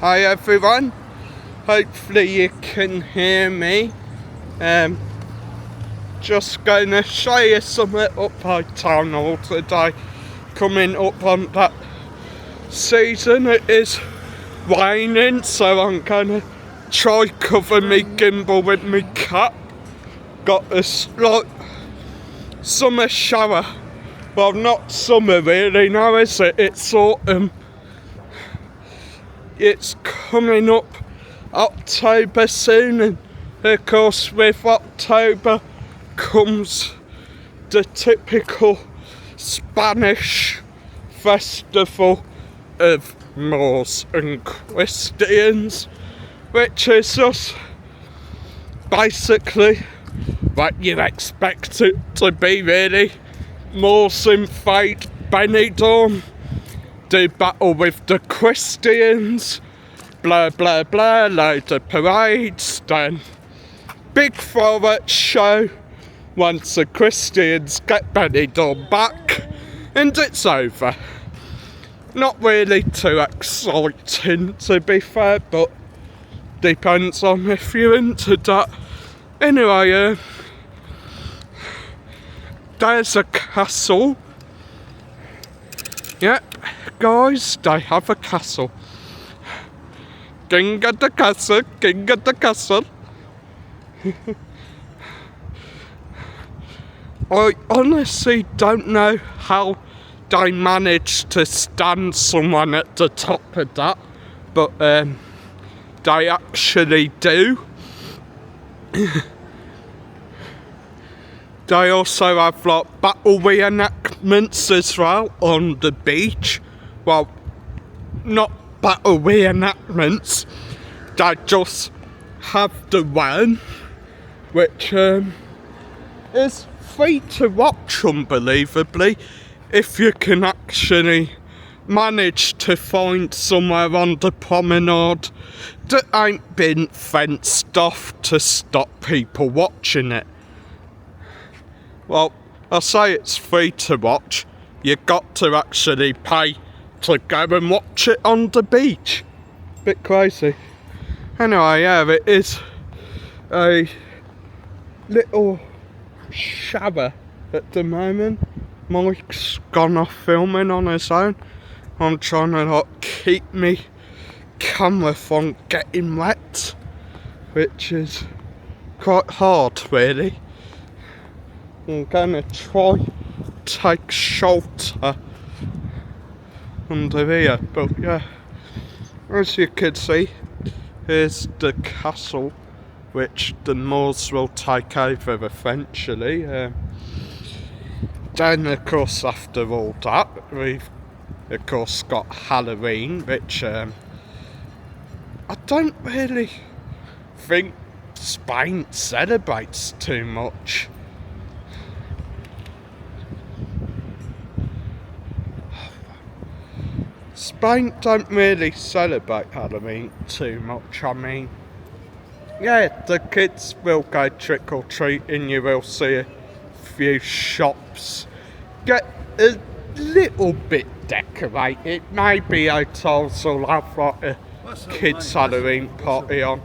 Hi everyone, hopefully you can hear me. Just gonna show you something up my tunnel today. Coming up on that season, it is raining, so I'm gonna try cover me gimbal with me cap. Got a slight summer shower. Well, not summer really now, is it? It's autumn. It's coming up October soon, and of course with October comes the typical Spanish festival of Moors and Christians, which is just basically what you expect it to be really. Moors invade Benidorm, do battle with the Christians, blah blah blah, loads of parades, then big fireworks show once the Christians get Benidorm back, and it's over. Not really too exciting to be fair, but depends on if you're into that. Anyway, there's a castle. Yep, guys, they have a castle. King of the castle, king of the castle. I honestly don't know how they managed to stand someone at the top of that, but they actually do. They also have like battle reenactments as well on the beach. Well, not battle reenactments, they just have the one, which is free to watch unbelievably, if you can actually manage to find somewhere on the promenade that ain't been fenced off to stop people watching it. Well, I say it's free to watch, you got to actually pay to go and watch it on the beach. Bit crazy. Anyway, yeah, it is a little shower at the moment. Mike's gone off filming on his own. I'm trying to like keep me camera from getting wet, which is quite hard really. I'm gonna try take shelter under here, but yeah, as you can see, here's the castle which the Moors will take over eventually. Then of course after all that, we've of course got Halloween, which I don't really think Spain celebrates too much. Spain don't really celebrate Halloween too much. I mean, yeah, the kids will go trick-or-treating, you will see a few shops get a little bit decorated. Maybe hotels will have like a kids' Halloween party on.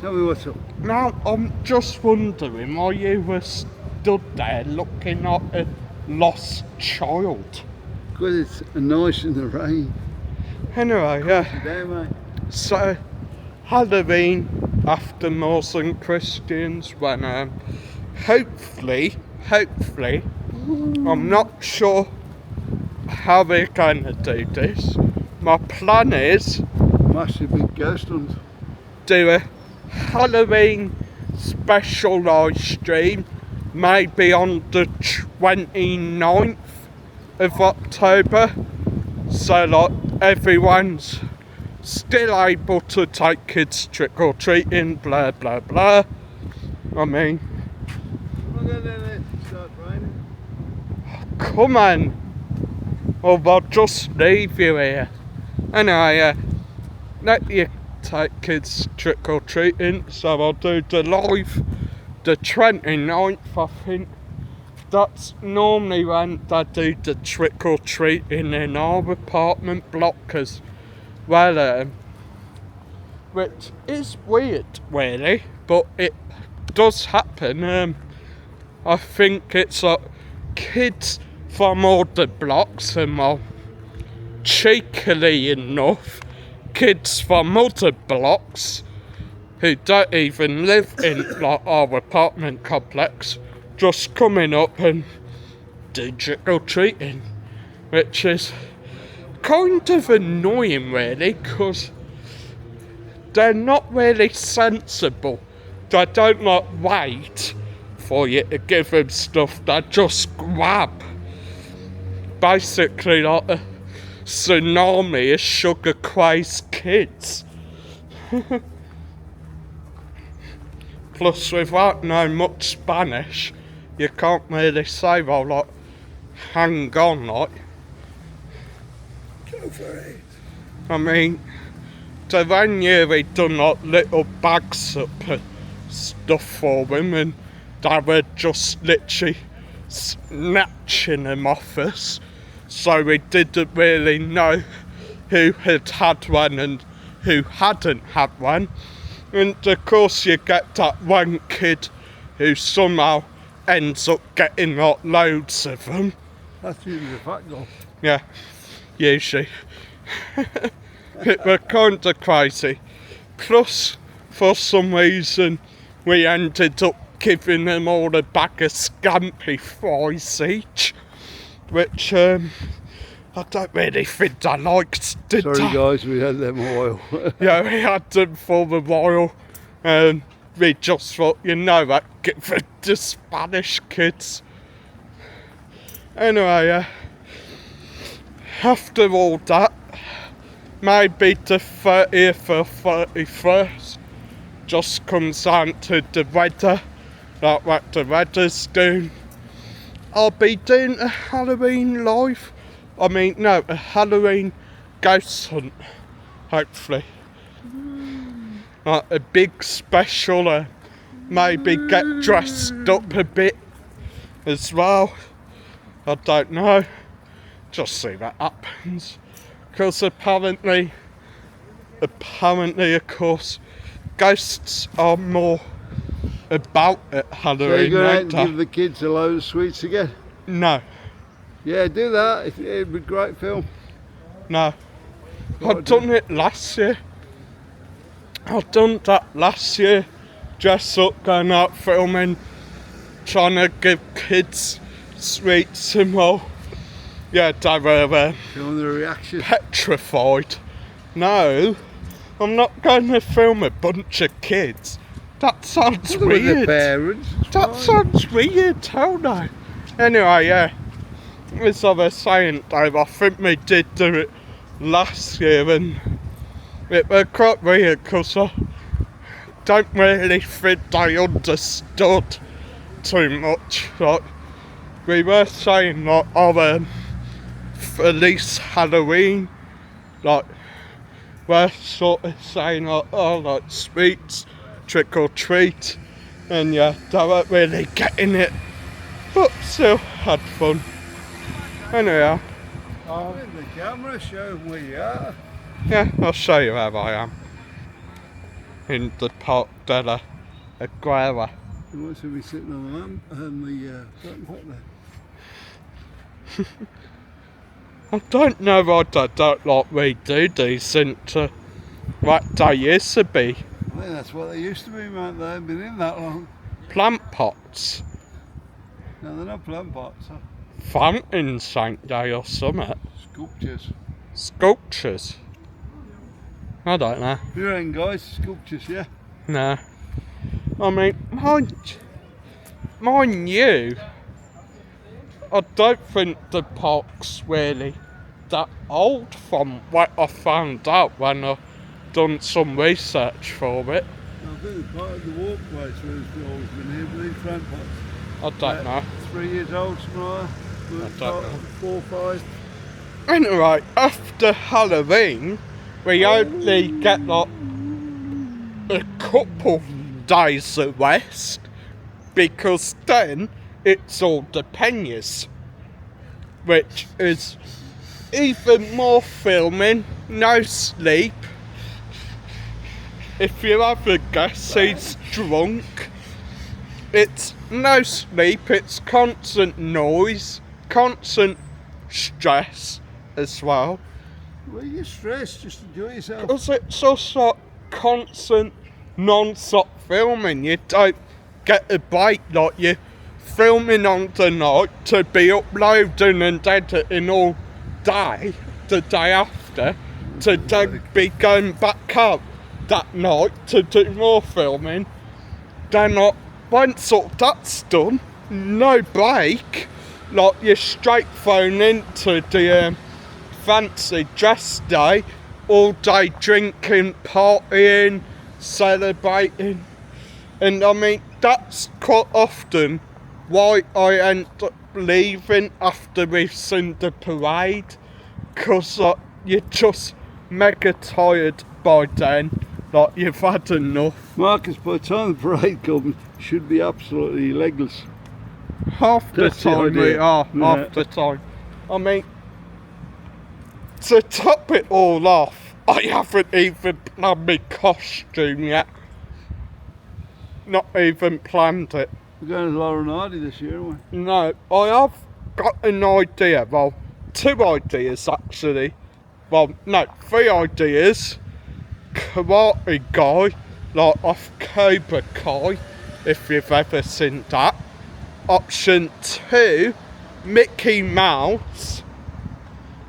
Tell me what's up. Now, I'm just wondering why you were stood there looking like a lost child. Because it's nice in the rain. Anyway, yeah. There, mate. So, Halloween after Moors and Christians, when hopefully, I'm not sure how we're gonna do this. My plan is Massive big ghost hunt. do a Halloween special live stream, maybe on the 29th of October, so like everyone's still able to take kids trick-or-treating, blah blah blah. I mean, Look at it, start raining. come on, or I'll just leave you here. Anyway, let you take kids trick-or-treating, so I'll do the live the 29th, I think. That's normally when they do the trick-or-treating in our apartment block, because, well, which is weird really, but it does happen. I think it's like kids from all the blocks, and well, cheekily enough, kids from other blocks who don't even live in like our apartment complex just coming up and digital treating, which is kind of annoying really, because they're not really sensible. They don't like wait for you to give them stuff, they just grab. Basically like a tsunami of sugar crazed kids. Plus, without knowing much Spanish, you can't really say, well, like, hang on, like. Go for it. I mean, they ran nearly done like little bags up and stuff for them, and they were just literally snatching them off us. So we didn't really know who had had one and who hadn't had one. And of course you get that one kid who somehow ends up getting like loads of them. That's usually the fat guy. Yeah, usually. It were kind of crazy. Plus, for some reason, we ended up giving them all a bag of scampi fries each, which I don't really think they liked, did Sorry they? guys, we had them a while. Yeah, we had them for a while, and we just thought, you know what, give it to Spanish kids. Anyway, after all that, maybe the 30th or 31st just comes down to the weather, like what the weather's doing. I'll be doing a Halloween live. I mean, no, a Halloween ghost hunt, hopefully. Like a big special, maybe get dressed up a bit as well. I don't know, just see what happens. Because apparently of course, ghosts are more about at Halloween. So you're going out ain't and they? give the kids a load of sweets again? No, Yeah, do that. It'd be a great film. no. What I've done it last year. I've done that last year. Dress up, going out filming, trying to give kids sweets and well, yeah, they were Film the reaction. petrified. No, I'm not going to film a bunch of kids. That sounds With the weird. parents. it's That fine. sounds weird, hell no. Anyway, yeah, as I was saying, Dave, I think we did do it last year, and it was quite weird because I don't really think they understood too much. Like, we were saying, like, Feliz Halloween, like, we're sort of saying, like, oh, like, sweets, trick or treat, and yeah, they weren't really getting it, but still had fun. Anyhow, In the camera, show them where you are. yeah, I'll show you where I am. In the Park della Aguera. You want to be sitting on the lamp and the front pot there. I don't know what I don't like we do decent to what they used to be. I think that's what they used to be, mate. They haven't been in that long. Plant pots. No, they're not plant pots. Fountains, ain't they, or something? Sculptures. Sculptures. I don't know. You ain't guys, sculptures, yeah? No. I mean, mind you, I don't think the park's really that old from what I found out when I done some research for it. I think part of the walkway through has always been here, but these plant pots. I don't know. 3 years old, something like that. I don't know. 4 or 5. Anyway, after Halloween, we only get like a couple days of rest, because then it's all the Peñas, which is even more filming, no sleep, if you have a guess, he's drunk. It's no sleep, it's constant noise, constant stress as well. Well, you're stressed, just enjoy yourself. Because it's also constant, non-stop filming. You don't get a break, like you're filming on the night to be uploading and editing all day, the day after, to then be going back out that night to do more filming. Then once all that's done, no break, like you're straight phone into the fancy dress day, all day drinking, partying, celebrating. And I mean, that's quite often why I end up leaving after we've seen the parade, because you're just mega tired by then, like you've had enough. Marcus, by the time the parade comes, should be absolutely legless. Half the That's the time we idea. are, Yeah. half the time. I mean, to top it all off, I haven't even planned my costume yet. Not even planned it. We're going to Laura and Hardy this year, aren't we? No, I have got an idea. Well, 2 ideas actually. Well, no, 3 ideas. Karate guy, like off Cobra Kai, if you've ever seen that. Option 2, Mickey Mouse.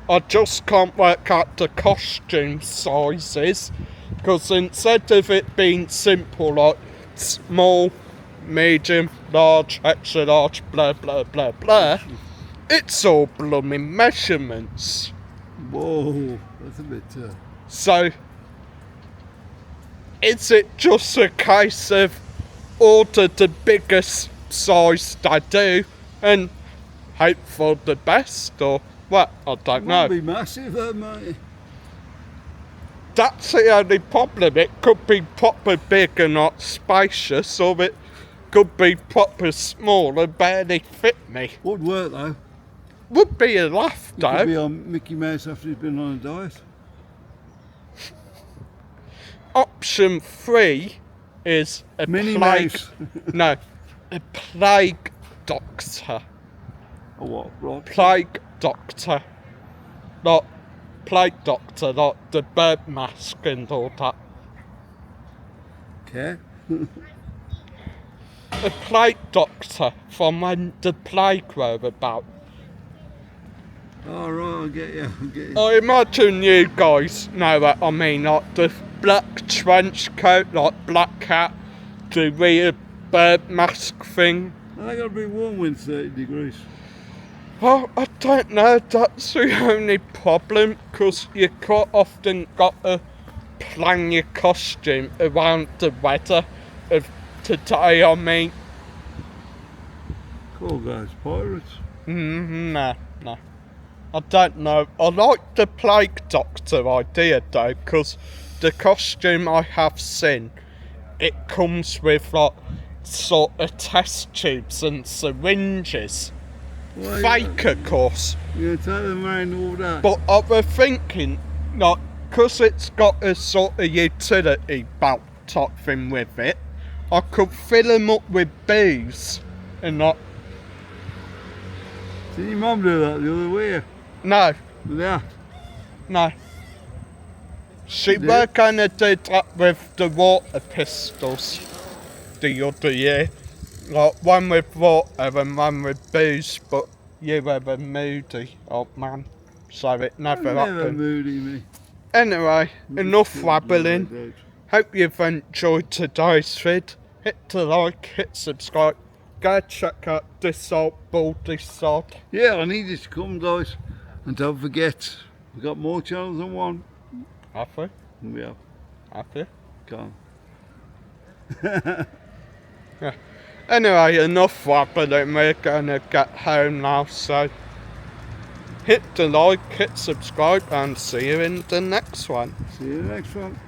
I just can't work out the costume sizes, because instead of it being simple like small, medium, large, extra large, blah blah blah blah, it's all blooming measurements. Whoa, that's a bit... So, is it just a case of order the biggest size they do and hope for the best, or what? I don't know. It might be massive, though, mate. That's the only problem. It could be proper big and not spacious, or it could be proper small and barely fit me. Would work, though. Would be a laugh, You could be though. on Mickey Mouse after he's been on a diet. Option 3 is a Minnie plague. Mouse. No, a plague doctor. Or what? Right. Plague doctor. Not plague doctor, like the bird mask and all that. Okay. A plague doctor from when the plague were about. All right, I'll get you. I'll get you. I imagine you guys know what I mean, like the black trench coat, like black hat, the weird bird mask thing. I got to be warm when 30 degrees. Well, I don't know, that's the only problem, because you quite often got to plan your costume around the weather of today, I mean. Cool guys, pirates. No. I don't know. I like the plague doctor idea though, because the costume I have seen, it comes with like sort of test tubes and syringes. Well, Fake, of course. You're going to take them around all that. But I was thinking, like, because it's got a sort of utility belt type thing with it, I could fill them up with booze and not. Didn't your mum do that the other way? No. Yeah. No. She Did? were gonna do that with the water pistols the other year. Like one with water and one with booze, but you were a moody old man, so it never I'm never happened. moody, me. Anyway, enough Just wabbling. no doubt. Hope you've enjoyed today's vid. Hit the like, hit subscribe. Go check out this old baldy sod. Yeah, I need you to come, guys. And don't forget, we've got more channels than one. Have we? We have. Have we? Come Yeah. Anyway, enough wabbling, we're gonna get home now, so hit the like, hit subscribe, and see you in the next one. See you next one.